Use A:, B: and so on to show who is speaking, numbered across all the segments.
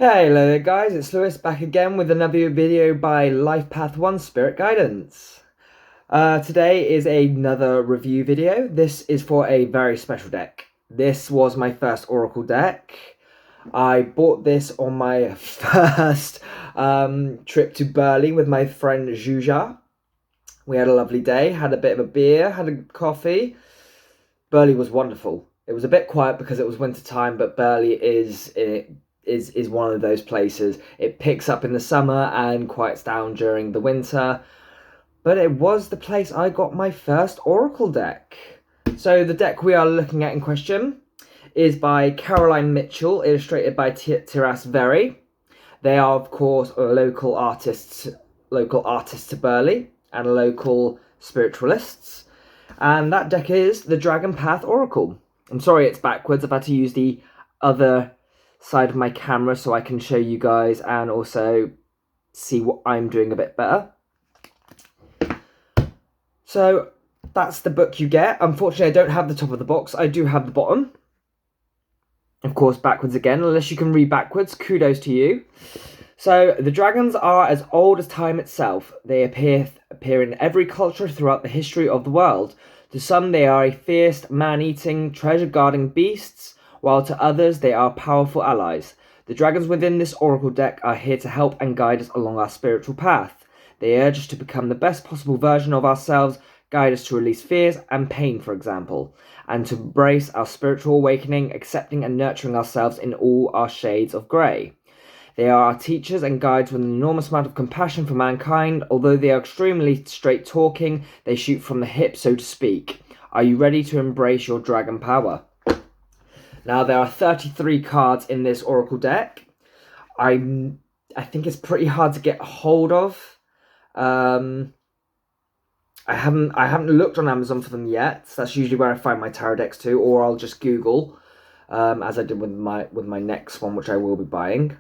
A: Hello there guys, it's Lewis back again with another video by Life Path 1 Spirit Guidance. Today is another review video. This is for a very special deck. This was my first Oracle deck. I bought this on my first trip to Burley with my friend Zhuja. We had a lovely day, had a bit of a beer, had a coffee. Burley was wonderful. It was a bit quiet because it was winter time, but Burley is one of those places. It picks up in the summer and quiets down during the winter. But it was the place I got my first Oracle deck. So the deck we are looking at in question is by Caroline Mitchell, illustrated by Tiras Very. They are, of course, local artists to Burley and local spiritualists. And that deck is the Dragon Path Oracle. I'm sorry it's backwards. I've had to use the other side of my camera so I can show you guys and also see what I'm doing a bit better. So that's the book you get. Unfortunately, I don't have the top of the box. I do have the bottom. Of course, backwards again. Unless you can read backwards, kudos to you. So the dragons are as old as time itself. They appear in every culture throughout the history of the world. To some, they are a fierce, man-eating, treasure-guarding beasts, while to others they are powerful allies. The dragons within this oracle deck are here to help and guide us along our spiritual path. They urge us to become the best possible version of ourselves, guide us to release fears and pain, for example, and to embrace our spiritual awakening, accepting and nurturing ourselves in all our shades of grey. They are our teachers and guides with an enormous amount of compassion for mankind. Although they are extremely straight-talking, they shoot from the hip, so to speak. Are you ready to embrace your dragon power? Now, there are 33 cards in this Oracle deck. I think it's pretty hard to get hold of. I haven't looked on Amazon for them yet. So that's usually where I find my tarot decks too, or I'll just Google, as I did with my next one, which I will be buying.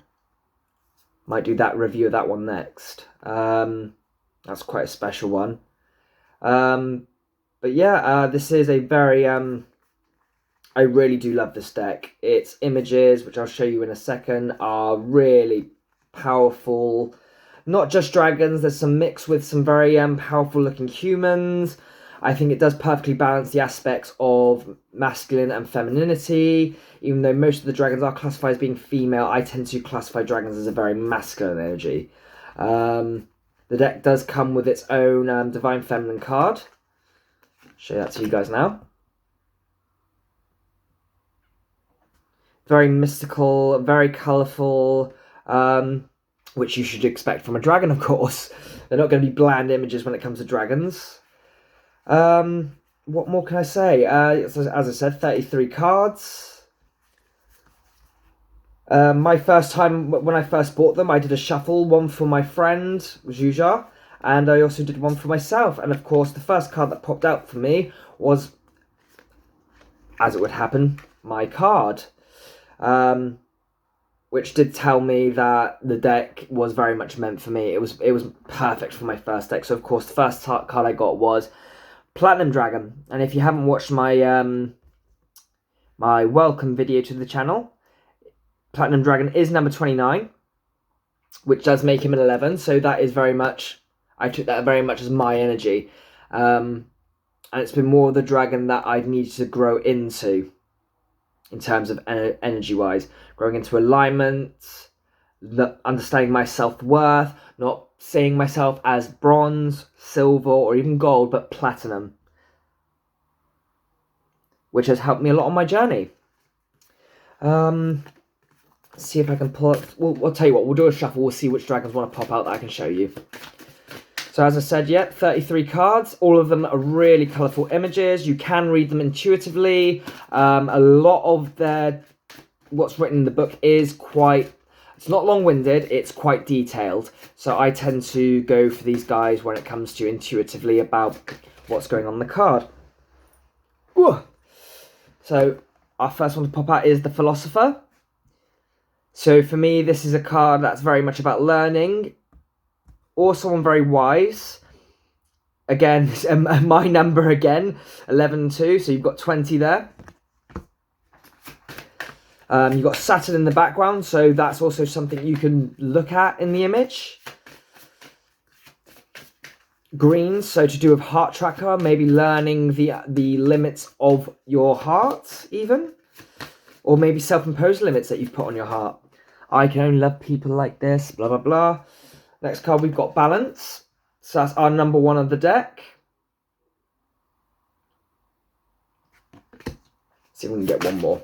A: Might do that review of that one next. That's quite a special one. But yeah, this is a very I really do love this deck. Its images, which I'll show you in a second, are really powerful. Not just dragons, there's some mix with some very powerful looking humans. I think it does perfectly balance the aspects of masculine and femininity. Even though most of the dragons are classified as being female, I tend to classify dragons as a very masculine energy. The deck does come with its own Divine Feminine card. I'll show that to you guys now. Very mystical, very colourful, which you should expect from a dragon, of course. They're not going to be bland images when it comes to dragons. What more can I say? As I said, 33 cards. My first time, when I first bought them, I did a shuffle, one for my friend, Zhuja, and I also did one for myself. And of course, the first card that popped out for me was, as it would happen, my card. Which did tell me that the deck was very much meant for me. It was perfect for my first deck. So of course, the first card I got was Platinum Dragon. And if you haven't watched my my welcome video to the channel, Platinum Dragon is number 29, which does make him an 11. So that is very much, I took that very much as my energy. And it's been more of the dragon that I've needed to grow into, in terms of energy-wise, growing into alignment, understanding my self-worth, not seeing myself as bronze, silver, or even gold, but platinum, which has helped me a lot on my journey. Let's see if I can pull up. Well, I'll tell you what, we'll do a shuffle, we'll see which dragons want to pop out that I can show you. So as I said, yeah, 33 cards. All of them are really colourful images. You can read them intuitively. A lot of what's written in the book is it's not long-winded, it's quite detailed. So I tend to go for these guys when it comes to intuitively about what's going on the card. Ooh. So our first one to pop out is the Philosopher. So for me, this is a card that's very much about learning, or someone very wise. Again, my number again, 11-2, so you've got 20 there. You've got Saturn in the background, so that's also something you can look at in the image. Greens, so to do with heart tracker, maybe learning the limits of your heart, even. Or maybe self-imposed limits that you've put on your heart. I can only love people like this, blah, blah, blah. Next card, we've got Balance. So that's our number 1 of the deck. See if we can get one more.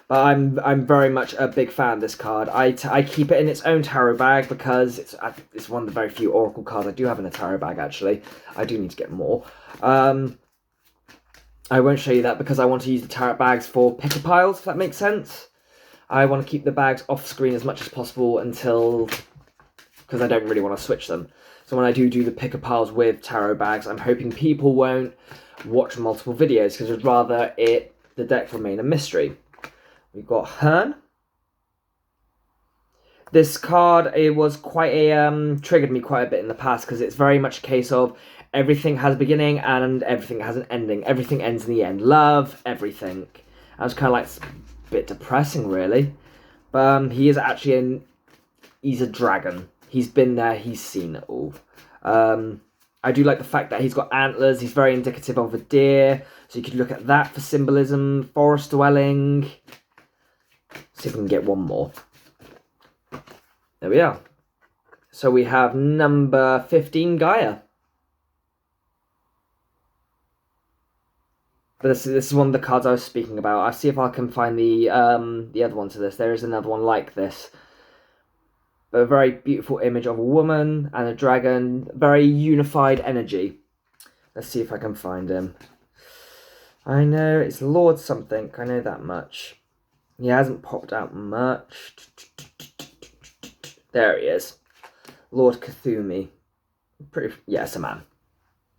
A: But I'm very much a big fan of this card. I keep it in its own tarot bag because it's one of the very few Oracle cards I do have in a tarot bag, actually. I do need to get more. I won't show you that because I want to use the tarot bags for picker piles, if that makes sense. I want to keep the bags off screen as much as possible until... because I don't really want to switch them. So when I do the picker piles with tarot bags, I'm hoping people won't watch multiple videos because I'd rather the deck remain a mystery. We've got Hearn. This card, it was quite a triggered me quite a bit in the past because it's very much a case of everything has a beginning and everything has an ending. Everything ends in the end. Love, everything. I was kind of like a bit depressing, really. But he is actually he's a dragon. He's been there. He's seen it all. I do like the fact that he's got antlers. He's very indicative of a deer. So you could look at that for symbolism. Forest dwelling. See if we can get one more. There we are. So we have number 15, Gaia. But this is one of the cards I was speaking about. I'll see if I can find the other one to this. There is another one like this. But a very beautiful image of a woman and a dragon. Very unified energy. Let's see if I can find him. I know it's Lord something. I know that much. He hasn't popped out much. There he is. Lord Cthulhu. Yeah, it's a man.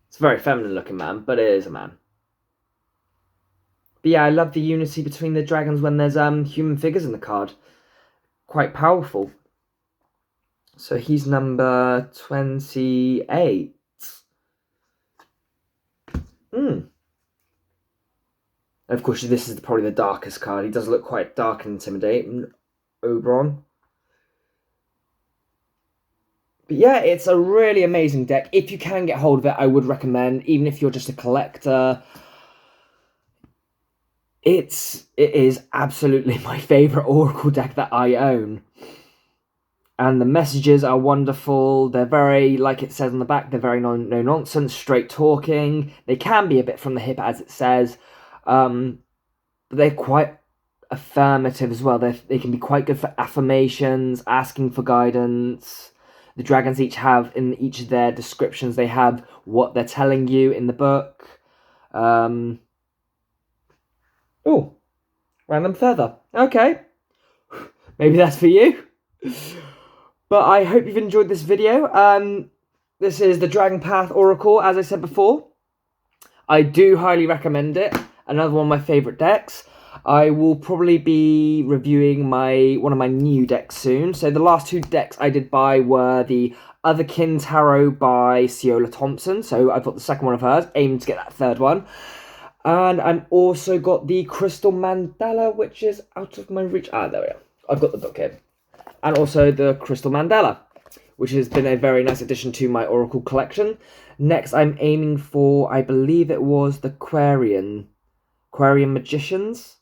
A: It's a very feminine looking man, but it is a man. But yeah, I love the unity between the dragons when there's human figures in the card. Quite powerful. So he's number 28. Of course, this is probably the darkest card. He does look quite dark and intimidating. Oberon. But yeah, it's a really amazing deck. If you can get hold of it, I would recommend, even if you're just a collector. It is absolutely my favourite Oracle deck that I own. And the messages are wonderful. They're very, like it says on the back, they're very no-nonsense, straight talking. They can be a bit from the hip, as it says. But they're quite affirmative as well. They can be quite good for affirmations, asking for guidance. The dragons each have, in each of their descriptions, they have what they're telling you in the book. Oh, random feather. Okay. Maybe that's for you. But I hope you've enjoyed this video. This is the Dragon Path Oracle, as I said before. I do highly recommend it. Another one of my favourite decks. I will probably be reviewing one of my new decks soon. So the last 2 decks I did buy were the Otherkin Tarot by Ciola Thompson. So I've got the second one of hers, aiming to get that third one. And I'm also got the Crystal Mandala, which is out of my reach. Ah, there we are. I've got the book here. And also the Crystal Mandala, which has been a very nice addition to my Oracle collection. Next, I'm aiming for, I believe it was the Aquarian Magicians.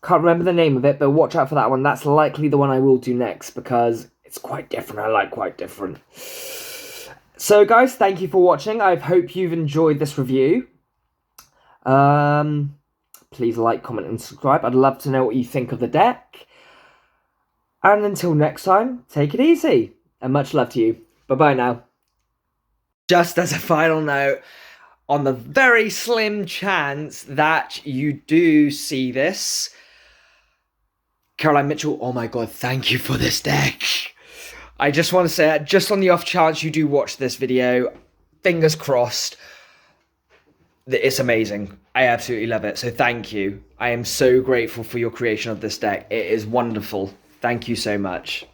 A: Can't remember the name of it, but watch out for that one. That's likely the one I will do next because it's quite different. I like quite different. So, guys, thank you for watching. I hope you've enjoyed this review. Please like, comment, and subscribe. I'd love to know what you think of the deck. And until next time, take it easy. And much love to you. Bye-bye now. Just as a final note, on the very slim chance that you do see this, Caroline Mitchell, oh my god, thank you for this deck. I just want to say, just on the off chance you do watch this video, fingers crossed, it's amazing. I absolutely love it. So thank you. I am so grateful for your creation of this deck. It is wonderful. Thank you so much.